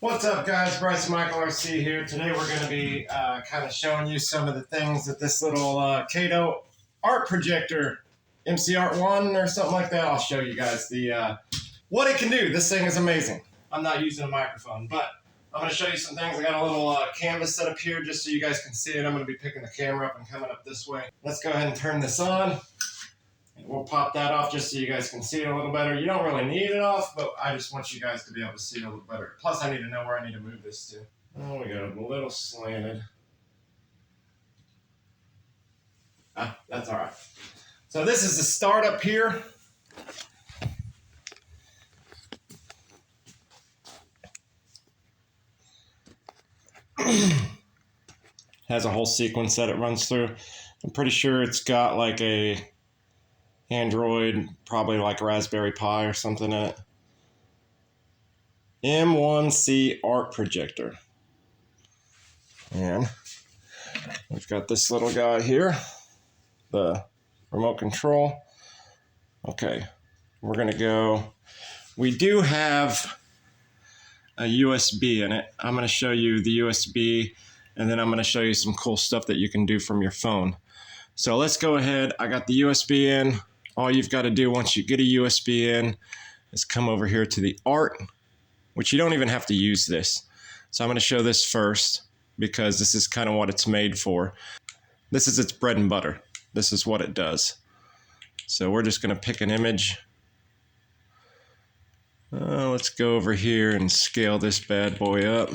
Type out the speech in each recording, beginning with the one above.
What's up, guys? Bryce and Michael RC here. Today we're going to be kind of showing you some of the things that this little Caydo art projector, MC Art 1 or something like that. I'll show you guys the what it can do. This thing is amazing. I'm not using a microphone, but I'm going to show you some things. I got a little canvas set up here just so you guys can see it. I'm going to be picking the camera up and coming up this way. Let's go ahead and turn this on. We'll pop that off just so you guys can see it a little better. You don't really need it off, but I just want you guys to be able to see it a little better. Plus, I need to know where I need to move this to. Oh, we got it a little slanted. That's all right. So this is the start up here. Has a whole sequence that it runs through. I'm pretty sure it's got like a Android, probably like Raspberry Pi or something in it. M1C art projector. And we've got this little guy here, the remote control. Okay, we're gonna go. We do have a USB in it. I'm gonna show you the USB, and then I'm gonna show you some cool stuff that you can do from your phone. So let's go ahead. I got the USB in. All you've got to do once you get a USB in is come over here to the art, which you don't even have to use this. So I'm going to show this first because this is kind of what it's made for. This is its bread and butter. This is what it does. So we're just going to pick an image. Let's go over here and scale this bad boy up.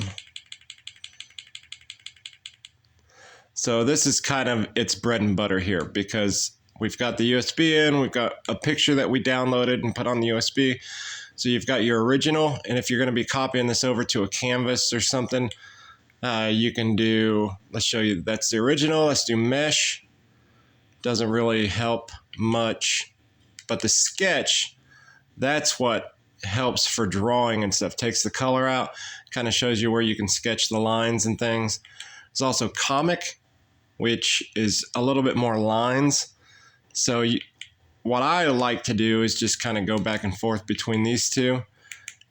So this is kind of its bread and butter here because we've got the USB in, we've got a picture that we downloaded and put on the USB. So you've got your original, and if you're going to be copying this over to a canvas or something, you can do, let's show you, that's the original. Let's do mesh. Doesn't really help much, but the sketch, that's what helps for drawing and stuff. Takes the color out, kind of shows you where you can sketch the lines and things. There's also comic, which is a little bit more lines. So what I like to do is just kind of go back and forth between these two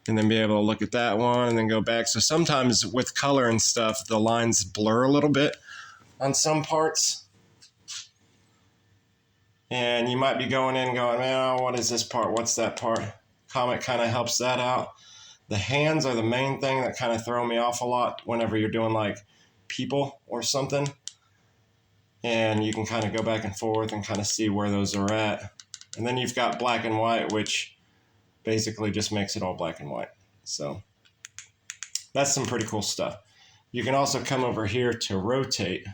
and then be able to look at that one and then go back. So sometimes with color and stuff, the lines blur a little bit on some parts. And you might be going in going, man, what is this part? What's that part? Comic kind of helps that out. The hands are the main thing that kind of throw me off a lot whenever you're doing like people or something. And you can kind of go back and forth and kind of see where those are at. And then you've got black and white, which basically just makes it all black and white. So that's some pretty cool stuff. You can also come over here to rotate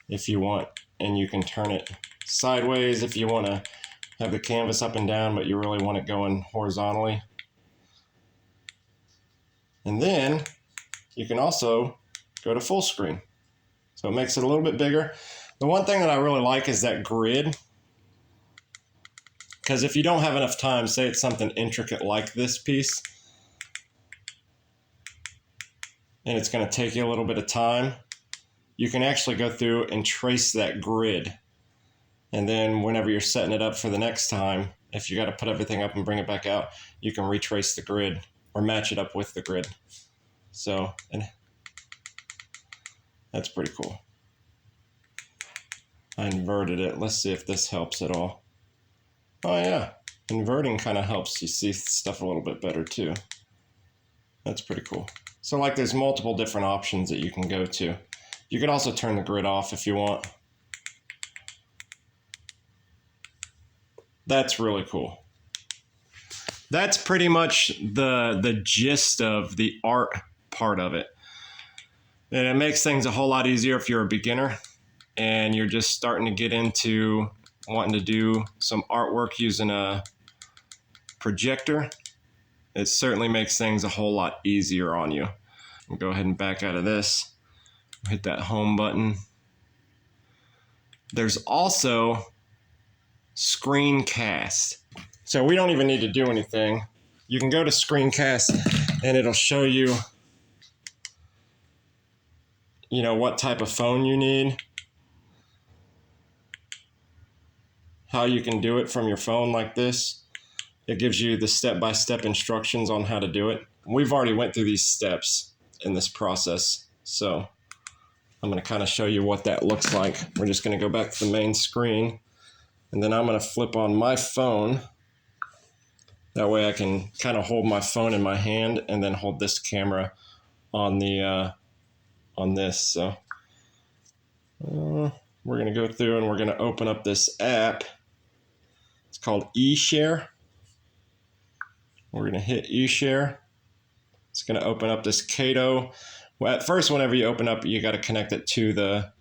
if you want, and you can turn it sideways if you want to have the canvas up and down, but you really want it going horizontally. And then you can also go to full screen. So it makes it a little bit bigger. The one thing that I really like is that grid. Because if you don't have enough time, say it's something intricate like this piece, and it's going to take you a little bit of time, you can actually go through and trace that grid. And then whenever you're setting it up for the next time, if you got to put everything up and bring it back out, you can retrace the grid or match it up with the grid. So, and that's pretty cool. I inverted it. Let's see if this helps at all. Oh yeah, inverting kind of helps you see stuff a little bit better too. That's pretty cool. So like there's multiple different options that you can go to. You can also turn the grid off if you want. That's really cool. That's pretty much the gist of the art part of it. And it makes things a whole lot easier if you're a beginner and you're just starting to get into wanting to do some artwork using a projector. It certainly makes things a whole lot easier on you. We'll go ahead and back out of this. Hit that home button. There's also screencast. So we don't even need to do anything. You can go to screencast and it'll show you, what type of phone you need, how you can do it from your phone like this. It gives you the step-by-step instructions on how to do it. we've already went through these steps in this process. So I'm going to kind of show you what that looks like. We're just going to go back to the main screen, and then I'm going to flip on my phone. That way I can kind of hold my phone in my hand and then hold this camera on the on this. So we're going to go through and we're going to open up this app. It's called eShare. We're going to hit eShare. It's going to open up this Caydo. Well, at first, whenever you open up, you got to connect it to the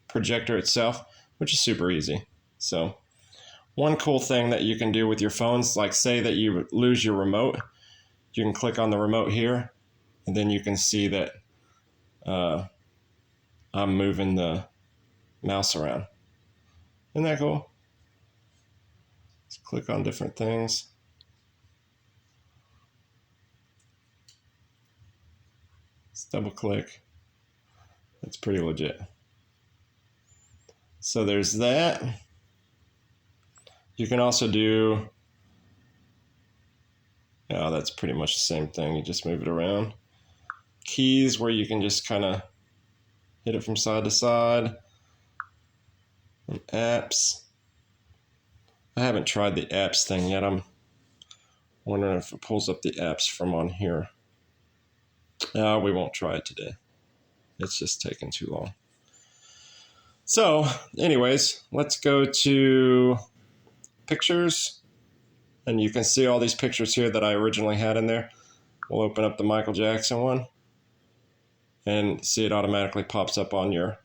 projector itself, which is super easy. So one cool thing that you can do with your phones, like say that you lose your remote, you can click on the remote here, and then you can see that I'm moving the mouse around. Isn't that cool? Let's click on different things. Let's double click. That's pretty legit. So there's that. You can also do, oh, that's pretty much the same thing. You just move it around. Keys, where you can just kind of hit it from side to side. And apps. I haven't tried the apps thing yet. I'm wondering if it pulls up the apps from on here. No, we won't try it today. It's just taking too long. So, anyways, let's go to pictures. And you can see all these pictures here that I originally had in there. We'll open up the Michael Jackson one. And see it automatically pops up on your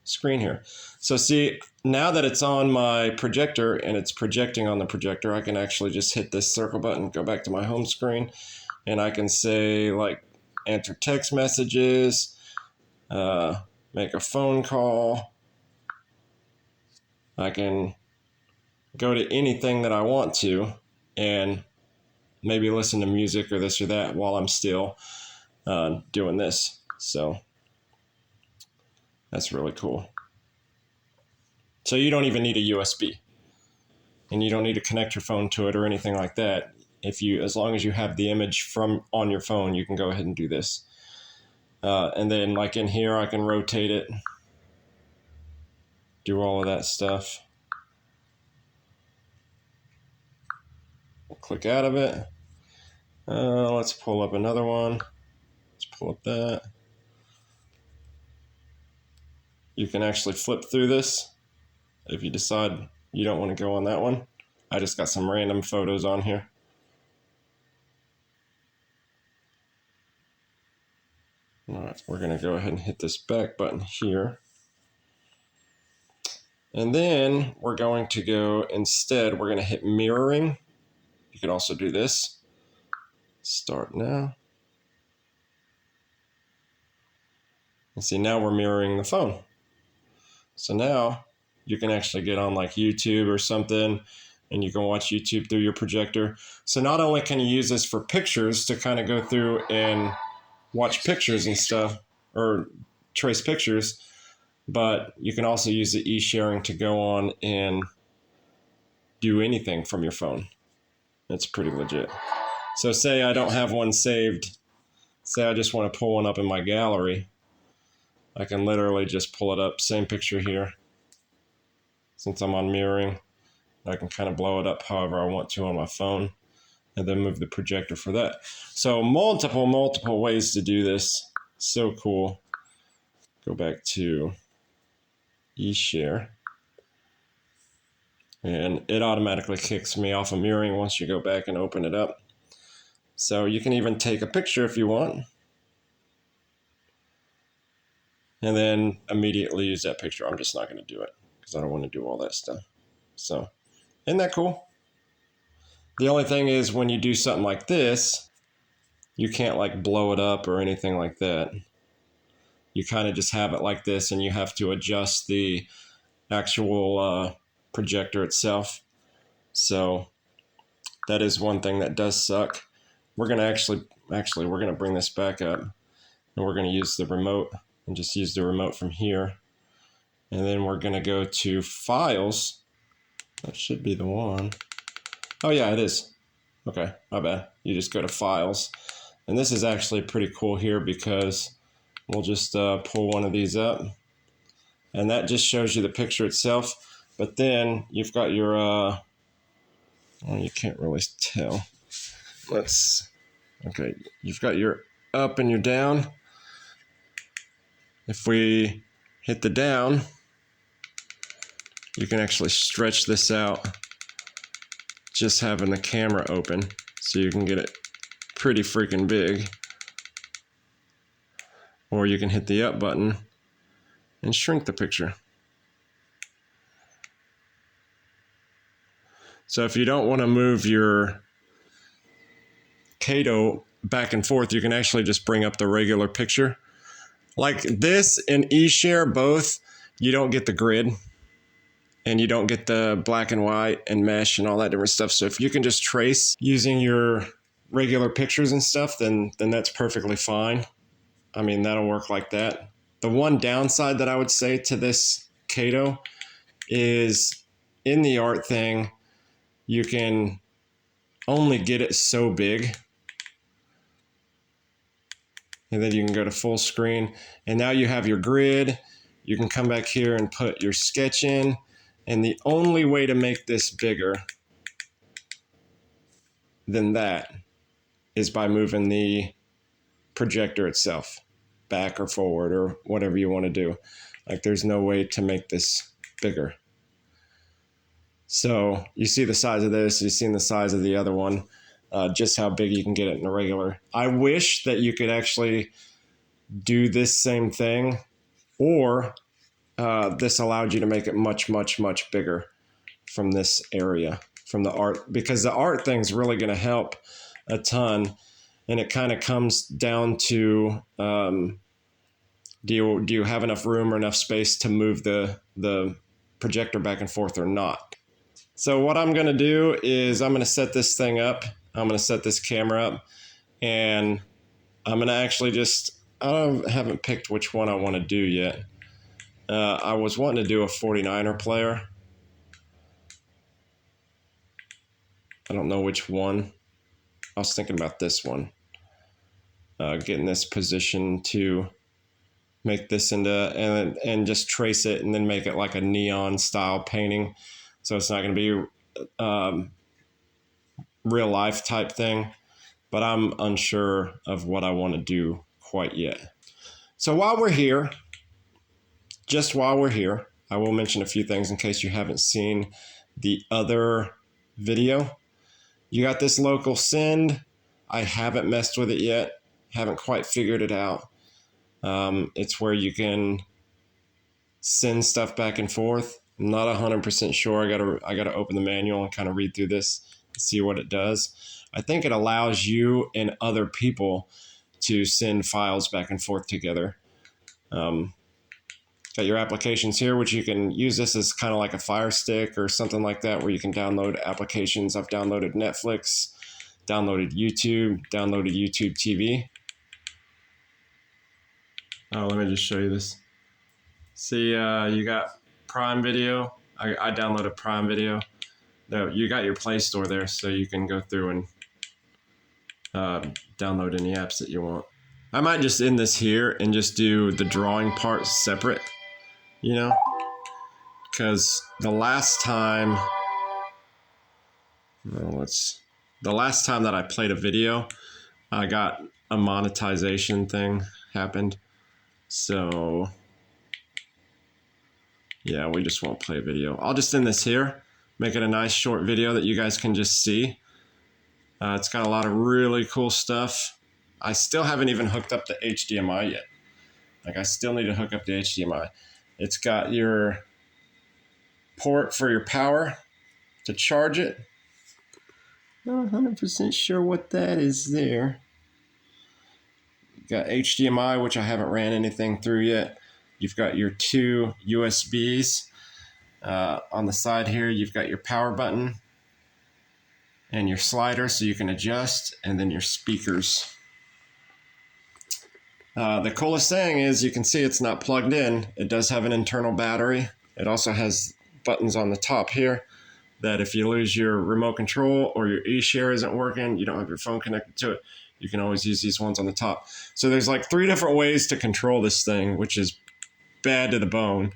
screen here. So see, now that it's on my projector and it's projecting on the projector, I can actually just hit this circle button, go back to my home screen, and I can say like enter text messages, make a phone call. I can go to anything that I want to and maybe listen to music or this or that while I'm still doing this. So that's really cool. So you don't even need a USB, and you don't need to connect your phone to it or anything like that. As long as you have the image from on your phone, you can go ahead and do this. And then like in here, I can rotate it, do all of that stuff. We'll click out of it. Let's pull up another one. Let's pull up that. You can actually flip through this if you decide you don't want to go on that one. I just got some random photos on here. All right, we're going to go ahead and hit this back button here. And then we're going to go, instead, we're going to hit mirroring. You can also do this. Start now. And see, now we're mirroring the phone. So now you can actually get on like YouTube or something, and you can watch YouTube through your projector. So not only can you use this for pictures to kind of go through and watch pictures and stuff, or trace pictures, but you can also use the e-sharing to go on and do anything from your phone. It's pretty legit. So say I don't have one saved. Say I just want to pull one up in my gallery. I can literally just pull it up, same picture here. Since I'm on mirroring, I can kind of blow it up however I want to on my phone, and then move the projector for that. So multiple ways to do this. So cool. Go back to eShare. And it automatically kicks me off of mirroring once you go back and open it up. So you can even take a picture if you want, and then immediately use that picture. I'm just not going to do it because I don't want to do all that stuff. So, isn't that cool? The only thing is when you do something like this, you can't like blow it up or anything like that. You kind of just have it like this, and you have to adjust the actual projector itself. So that is one thing that does suck. We're going to actually we're going to bring this back up, and we're going to use the remote and just use the remote from here. And then we're going to go to files. That should be the one. Oh yeah, it is. Okay, my bad. You just go to files, And this is actually pretty cool here because we'll just pull one of these up. And that just shows you the picture itself. But then you've got your, well, you can't really tell. Okay, you've got your up and your down. If we hit the down, you can actually stretch this out just having the camera open, so you can get it pretty freaking big. Or you can hit the up button and shrink the picture. So if you don't want to move your Caydo back and forth, you can actually just bring up the regular picture. Like this and eShare both, you don't get the grid and you don't get the black and white and mesh and all that different stuff. So if you can just trace using your regular pictures and stuff, then that's perfectly fine. I mean, that'll work like that. The one downside that I would say to this Caydo is in the art thing, you can only get it so big. And then you can go to full screen. And now you have your grid. You can come back here and put your sketch in. And the only way to make this bigger than that is by moving the projector itself back or forward or whatever you want to do. Like there's no way to make this bigger. So you see the size of this, you've seen the size of the other one, just how big you can get it in a regular. I wish that you could actually do this same thing, or this allowed you to make it much, much, much bigger from this area, from the art, because the art thing's really going to help a ton. And it kind of comes down to, do you have enough room or enough space to move the projector back and forth or not? So what I'm going to do is I'm going to set this thing up. I'm going to set this camera up, and I'm going to actually just, I haven't picked which one I want to do yet. I was wanting to do a 49er player. I don't know which one. I was thinking about this one. Getting this position to make this into, and just trace it and then make it like a neon style painting. So it's not going to be real life type thing, but I'm unsure of what I want to do quite yet. So while we're here, just while we're here, I will mention a few things in case you haven't seen the other video. You got this local send. I haven't messed with it yet. Haven't quite figured it out. It's where you can send stuff back and forth. I'm not 100% sure. I gotta open the manual and kind of read through this and see what it does. I think it allows you and other people to send files back and forth together. Got your applications here, which you can use this as kind of like a Fire Stick or something like that, where you can download applications. I've downloaded Netflix, downloaded YouTube TV. Oh, let me just show you this. See, you got Prime Video. I downloaded Prime Video. No, you got your Play Store there, so you can go through and download any apps that you want. I might just end this here and just do the drawing part separate, you know, because the last time that I played a video, I got a monetization thing happened. So yeah, we just won't play a video. I'll just end this here, make it a nice short video that you guys can just see. It's got a lot of really cool stuff. I still haven't even hooked up the HDMI yet. Like, I still need to hook up the HDMI. It's got your port for your power to charge it. Not 100% sure what that is there. Got HDMI, which I haven't ran anything through yet. You've got your two USBs. On the side here, you've got your power button and your slider so you can adjust, and then your speakers. The coolest thing is you can see it's not plugged in. It does have an internal battery. It also has buttons on the top here that if you lose your remote control or your eShare isn't working, you don't have your phone connected to it, you can always use these ones on the top. So there's like 3 different ways to control this thing, which is bad to the bone.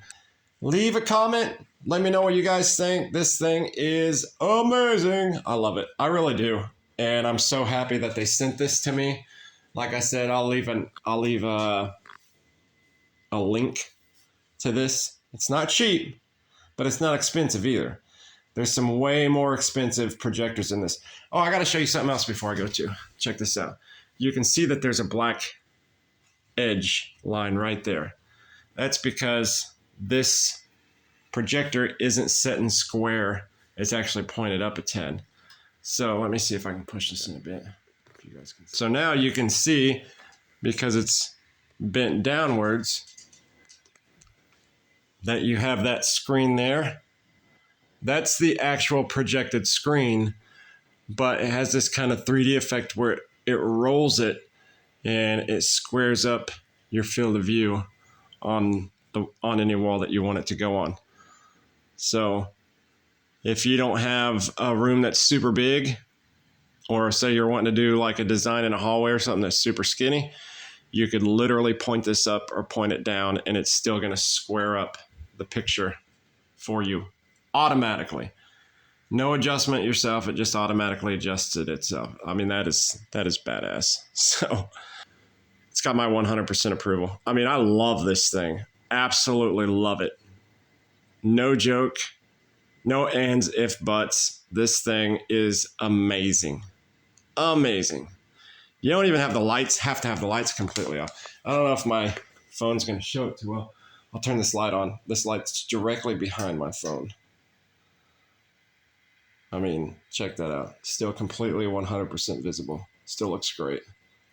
Leave a comment. Let me know what you guys think. This thing is amazing. I love it. I really do. And I'm so happy that they sent this to me. Like I said, I'll leave a link to this. It's not cheap, but it's not expensive either. There's some way more expensive projectors in this. Oh, I got to show you something else before I go too. Check this out. You can see that there's a black edge line right there. That's because this projector isn't set in square. It's actually pointed up a 10. So let me see if I can push this in a bit. If you guys can see. So now you can see, because it's bent downwards, that you have that screen there. That's the actual projected screen, but it has this kind of 3D effect where it rolls it and it squares up your field of view on any wall that you want it to go on. So if you don't have a room that's super big, or say you're wanting to do like a design in a hallway or something that's super skinny, you could literally point this up or point it down and it's still going to square up the picture for you automatically. No adjustment yourself, it just automatically adjusts it itself. I mean, that is badass. So it's got my 100% approval. I mean, I love this thing. Absolutely love it. No joke. No ands, if, buts. This thing is amazing. Amazing. You don't even have to have the lights completely off. I don't know if my phone's going to show it too well. I'll turn this light on. This light's directly behind my phone. I mean, check that out. Still completely 100% visible. Still looks great.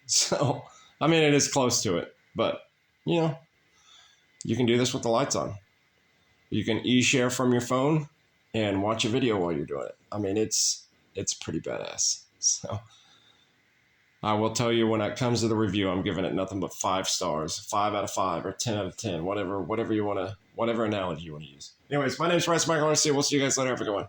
So, I mean, it is close to it, but, you know, you can do this with the lights on. You can e-share from your phone and watch a video while you're doing it. I mean, it's pretty badass. So, I will tell you when it comes to the review, I'm giving it nothing but 5 stars, 5 out of 5 or 10 out of 10, whatever you want to, whatever analogy you want to use. Anyways, my name is Bryce Michael. We'll see you guys later. Have a good one.